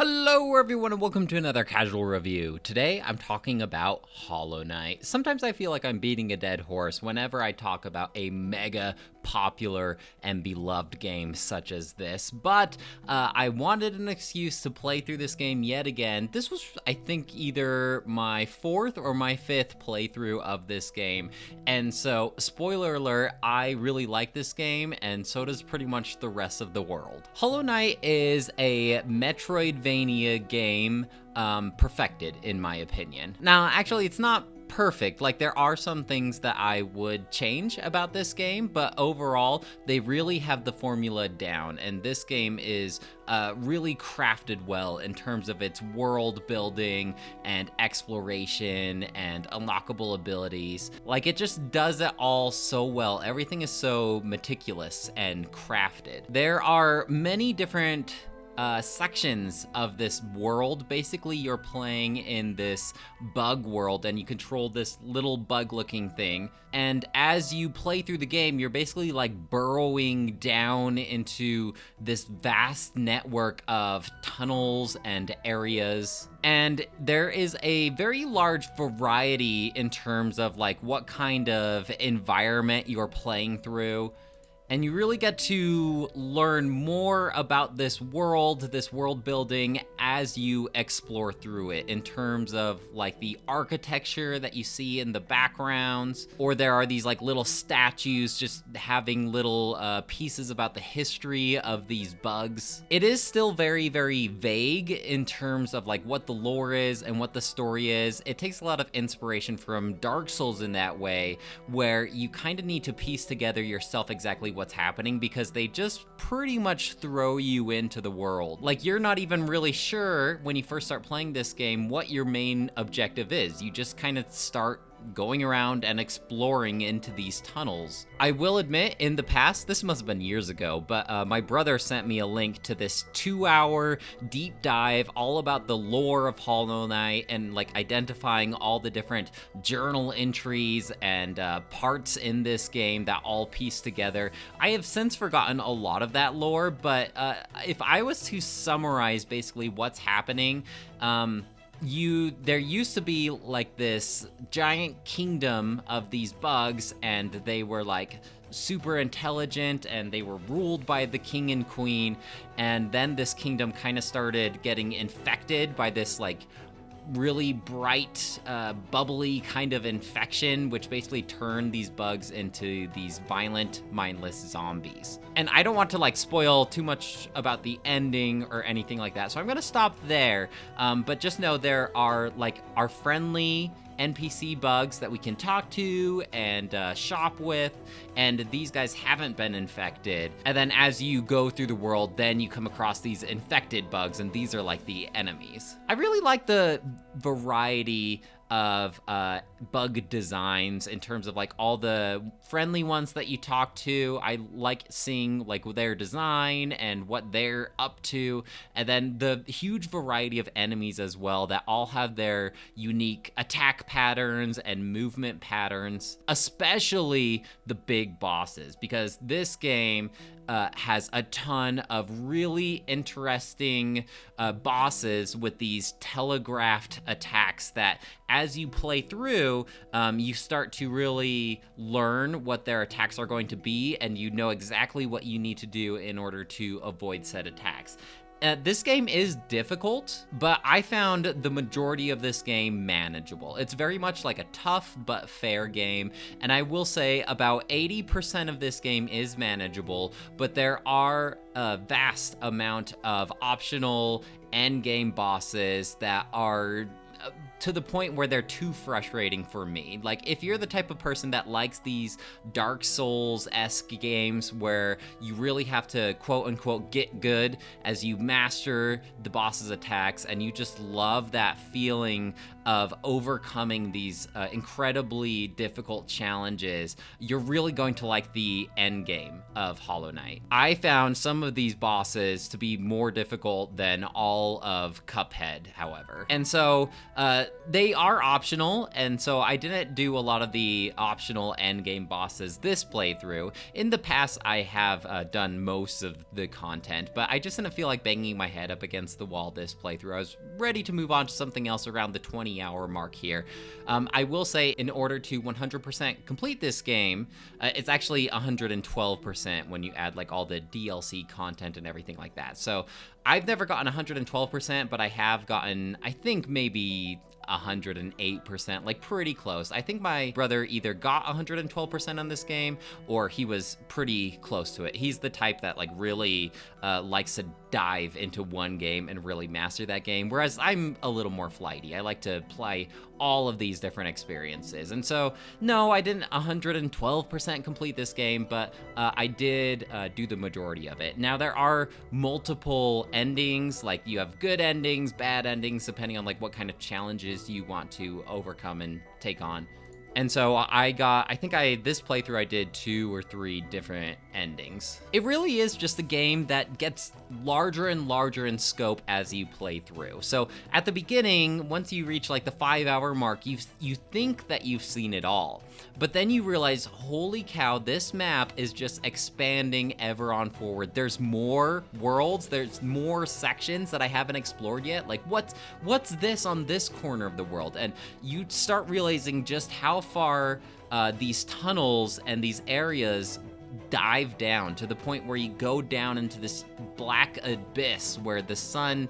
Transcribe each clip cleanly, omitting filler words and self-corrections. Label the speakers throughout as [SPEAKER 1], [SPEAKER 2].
[SPEAKER 1] Hello everyone and welcome to another casual review. Today I'm talking about Hollow Knight. Sometimes I feel like I'm beating a dead horse whenever I talk about a mega popular and beloved game such as this, but I wanted an excuse to play through this game yet again. This was, I think, either my fourth or my fifth playthrough of this game, and so, spoiler alert, I really like this game, and so does pretty much the rest of the world. Hollow Knight is a Metroidvania game perfected, in my opinion. Now, actually, it's not perfect. Like, there are some things that I would change about this game, but overall, they really have the formula down, and this game is really crafted well in terms of its world building and exploration and unlockable abilities. Like, it just does it all so well. Everything is so meticulous and crafted. There are many different sections of this world. Basically, you're playing in this bug world and you control this little bug looking thing, and as you play through the game, you're basically like burrowing down into this vast network of tunnels and areas, and there is a very large variety in terms of like what kind of environment you're playing through. And you really get to learn more about this world building, as you explore through it, in terms of like the architecture that you see in the backgrounds, or there are these like little statues just having little pieces about the history of these bugs. It is still very, very vague in terms of like what the lore is and what the story is. It takes a lot of inspiration from Dark Souls in that way, where you kind of need to piece together yourself exactly what's happening, because they just pretty much throw you into the world. Like, you're not even really sure when you first start playing this game what your main objective is. You just kind of start going around and exploring into these tunnels. I will admit, in the past, this must have been years ago, but my brother sent me a link to this 2-hour deep dive all about the lore of Hollow Knight and like identifying all the different journal entries and parts in this game that all piece together. I have since forgotten a lot of that lore, but if I was to summarize basically what's happening, there used to be like this giant kingdom of these bugs, and they were like super intelligent and they were ruled by the king and queen, and then this kingdom kind of started getting infected by this like really bright, bubbly kind of infection, which basically turned these bugs into these violent, mindless zombies. And I don't want to like spoil too much about the ending or anything like that, so I'm gonna stop there. But just know there are like our friendly NPC bugs that we can talk to and shop with, and these guys haven't been infected. And then as you go through the world, then you come across these infected bugs, and these are like the enemies. I really like the variety of bug designs in terms of like all the friendly ones that you talk to. I like seeing like their design and what they're up to, and then the huge variety of enemies as well that all have their unique attack patterns and movement patterns, especially the big bosses, because this game has a ton of really interesting bosses with these telegraphed attacks that, as you play through, you start to really learn what their attacks are going to be, and you know exactly what you need to do in order to avoid said attacks. This game is difficult, but I found the majority of this game manageable. It's very much like a tough but fair game, and I will say about 80% of this game is manageable, but there are a vast amount of optional endgame bosses that are to the point where they're too frustrating for me. Like, if you're the type of person that likes these Dark Souls-esque games where you really have to quote-unquote get good as you master the boss's attacks, and you just love that feeling of overcoming these incredibly difficult challenges, you're really going to like the end game of Hollow Knight. I found some of these bosses to be more difficult than all of Cuphead, however. And so they are optional, and so I didn't do a lot of the optional endgame bosses this playthrough. In the past, I have done most of the content, but I just didn't feel like banging my head up against the wall this playthrough. I was ready to move on to something else around the 20-hour mark here. I will say, in order to 100% complete this game, it's actually 112% when you add like all the DLC content and everything like that. So I've never gotten 112%, but I have gotten, I think, maybe 108%, like pretty close. I think my brother either got 112% on this game or he was pretty close to it. He's the type that like really likes to dive into one game and really master that game, whereas I'm a little more flighty. I like to play all of these different experiences. And so, no, I didn't 112% complete this game, but I did do the majority of it. Now, there are multiple endings, like you have good endings, bad endings, depending on like what kind of challenges you want to overcome and take on. And so this playthrough I did 2 or 3 different endings. It really is just a game that gets larger and larger in scope as you play through. So at the beginning, once you reach like the 5-hour mark, you think that you've seen it all. But then you realize, holy cow, this map is just expanding ever on forward. There's more worlds, there's more sections that I haven't explored yet. Like what's this on this corner of the world? And you start realizing just how far these tunnels and these areas dive down, to the point where you go down into this black abyss where the sun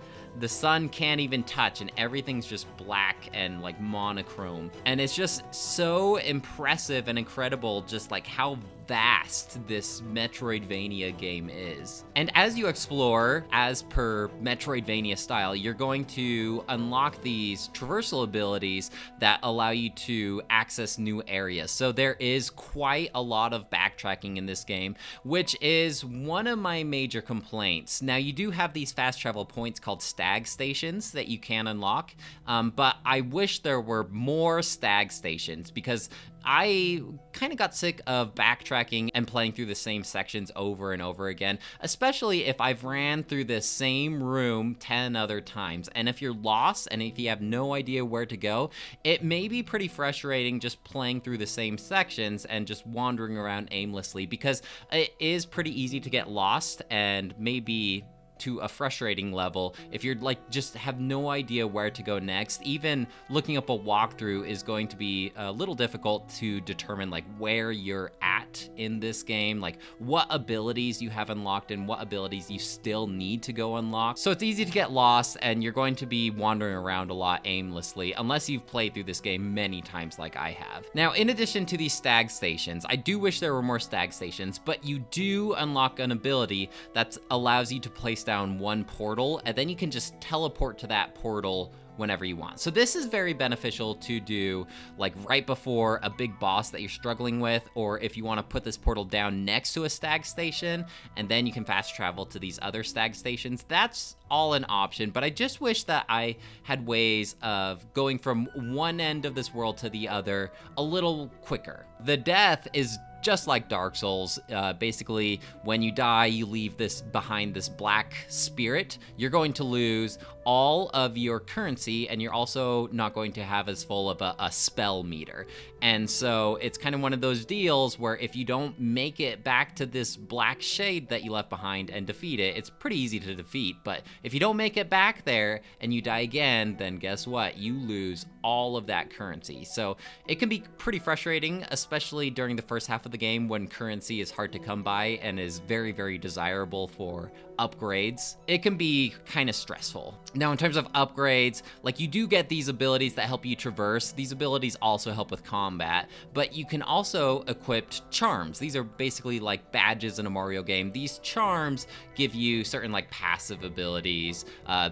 [SPEAKER 1] can't even touch, and everything's just black and like monochrome. And it's just so impressive and incredible, just like how vast this Metroidvania game is. And as you explore, as per Metroidvania style, you're going to unlock these traversal abilities that allow you to access new areas. So there is quite a lot of backtracking in this game, which is one of my major complaints. Now, you do have these fast travel points called stag stations that you can unlock, but I wish there were more stag stations, because I kind of got sick of backtracking and playing through the same sections over and over again, especially if I've ran through this same room 10 other times. And if you're lost and if you have no idea where to go, it may be pretty frustrating just playing through the same sections and just wandering around aimlessly, because it is pretty easy to get lost, and maybe to a frustrating level if you're like just have no idea where to go next. Even looking up a walkthrough is going to be a little difficult to determine like where you're at in this game, like what abilities you have unlocked and what abilities you still need to go unlock. So it's easy to get lost, and you're going to be wandering around a lot aimlessly unless you've played through this game many times like I have. Now, in addition to these stag stations, I do wish there were more stag stations, but you do unlock an ability that allows you to place down one portal, and then you can just teleport to that portal whenever you want. So this is very beneficial to do like right before a big boss that you're struggling with, or if you want to put this portal down next to a stag station, and then you can fast travel to these other stag stations. That's all an option, but I just wish that I had ways of going from one end of this world to the other a little quicker. The death is just like Dark Souls. Basically, when you die, you leave this behind, this black spirit. You're going to lose all of your currency, and you're also not going to have as full of a spell meter. And so it's kind of one of those deals where if you don't make it back to this black shade that you left behind and defeat it, it's pretty easy to defeat. But if you don't make it back there and you die again, then guess what? You lose all of that currency. So it can be pretty frustrating, especially during the first half of the game when currency is hard to come by and is very, very desirable for upgrades. It can be kind of stressful. Now, in terms of upgrades, like you do get these abilities that help you traverse. These abilities also help with combat, but you can also equip charms. These are basically like badges in a Mario game. These charms give you certain like passive abilities,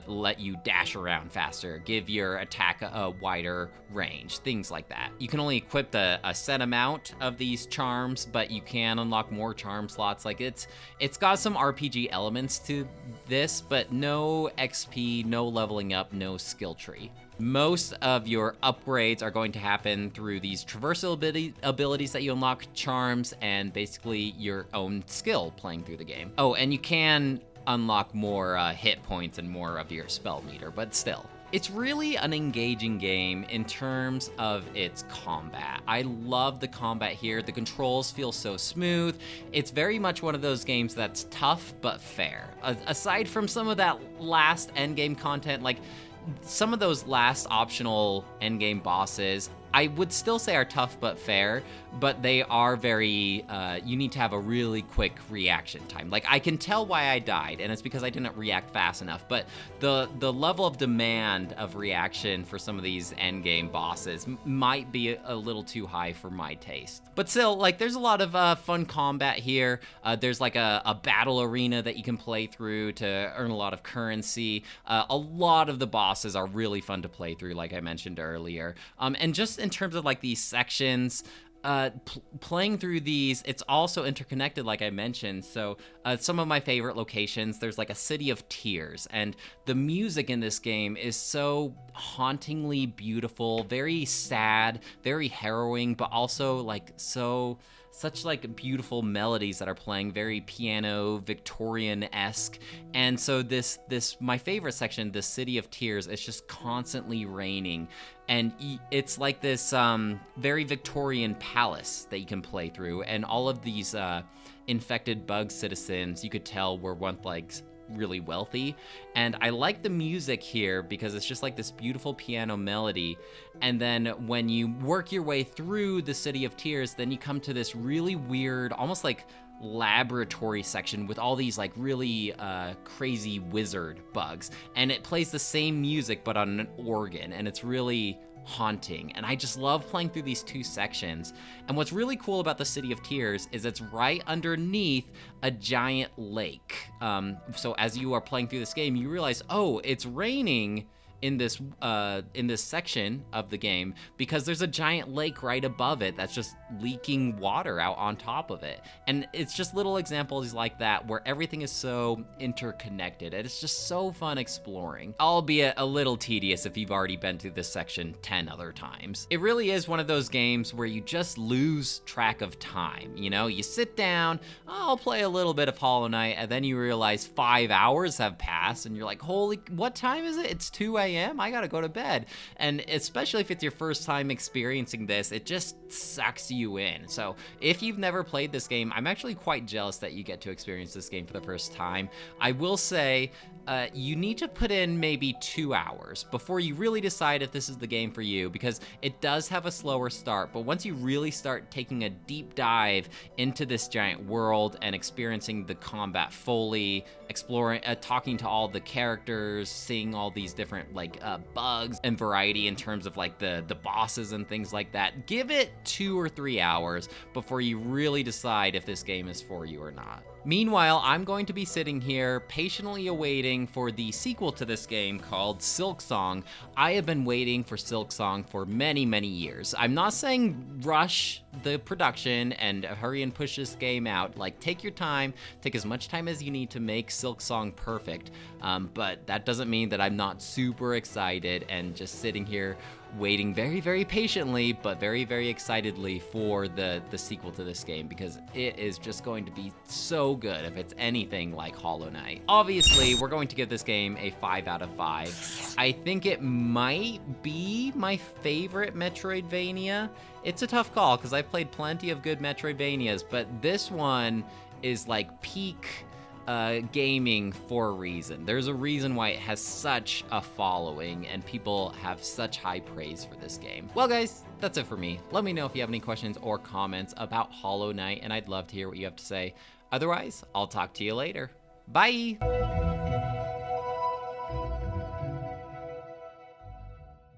[SPEAKER 1] let you dash around faster, give your attack a wider range, things like that. You can only equip a set amount of these charms, but you can unlock more charm slots. Like it's got some RPG elements to this, but no XP, no leveling up, no skill tree. Most of your upgrades are going to happen through these traversal abilities that you unlock, charms, and basically your own skill playing through the game. Oh, and you can unlock more hit points and more of your spell meter, but still. It's really an engaging game in terms of its combat. I love the combat here. The controls feel so smooth. It's very much one of those games that's tough but fair. Aside from some of that last endgame content, like some of those last optional endgame bosses, I would still say are tough but fair, but they are very, you need to have a really quick reaction time. Like, I can tell why I died, and it's because I didn't react fast enough, but the level of demand of reaction for some of these endgame bosses might be a little too high for my taste. But still, like, there's a lot of fun combat here. There's like a battle arena that you can play through to earn a lot of currency. A lot of the bosses are really fun to play through, like I mentioned earlier. And just in terms of like these sections, playing through these, it's also interconnected, like I mentioned. So some of my favorite locations, there's like a City of Tears, and the music in this game is so hauntingly beautiful, very sad, very harrowing, but also like such like beautiful melodies that are playing, very piano Victorian-esque. And so this my favorite section, the City of Tears, is just constantly raining, and it's like this very Victorian palace that you can play through, and all of these infected bug citizens, you could tell, were once like really wealthy. And I like the music here because it's just like this beautiful piano melody, and then when you work your way through the City of Tears, then you come to this really weird, almost like laboratory section with all these like really crazy wizard bugs, and it plays the same music but on an organ, and it's really haunting. And I just love playing through these two sections. And what's really cool about the City of Tears is it's right underneath a giant lake. So as you are playing through this game, you realize, oh, it's raining in this section of the game because there's a giant lake right above it that's just leaking water out on top of it. And it's just little examples like that where everything is so interconnected, and it's just so fun exploring, albeit a little tedious if you've already been through this section 10 other times. It really is one of those games where you just lose track of time. You know, you sit down, I'll play a little bit of Hollow Knight, and then you realize 5 hours have passed, and you're like, holy, what time is it? It's 2 a.m. I gotta go to bed. And especially if it's your first time experiencing this, it just sucks you in. So if you've never played this game, I'm actually quite jealous that you get to experience this game for the first time. I will say, you need to put in maybe 2 hours before you really decide if this is the game for you, because it does have a slower start, but once you really start taking a deep dive into this giant world and experiencing the combat fully, exploring, talking to all the characters, seeing all these different like bugs and variety in terms of like the bosses and things like that, give it 2 or 3 hours before you really decide if this game is for you or not. Meanwhile, I'm going to be sitting here patiently awaiting for the sequel to this game called Silksong. I have been waiting for Silksong for many, many years. I'm not saying rush the production and hurry and push this game out. Like, take your time, take as much time as you need to make Silksong perfect. But that doesn't mean that I'm not super excited and just sitting here waiting very, very patiently, but very, very excitedly for the sequel to this game, because it is just going to be so good if it's anything like Hollow Knight. Obviously, we're going to give this game a 5 out of 5. I think it might be my favorite Metroidvania. It's a tough call because I've played plenty of good Metroidvanias, but this one is like peak gaming for a reason. There's a reason why it has such a following and people have such high praise for this game. Well guys, that's it for me. Let me know if you have any questions or comments about Hollow Knight, and I'd love to hear what you have to say. Otherwise, I'll talk to you later. Bye!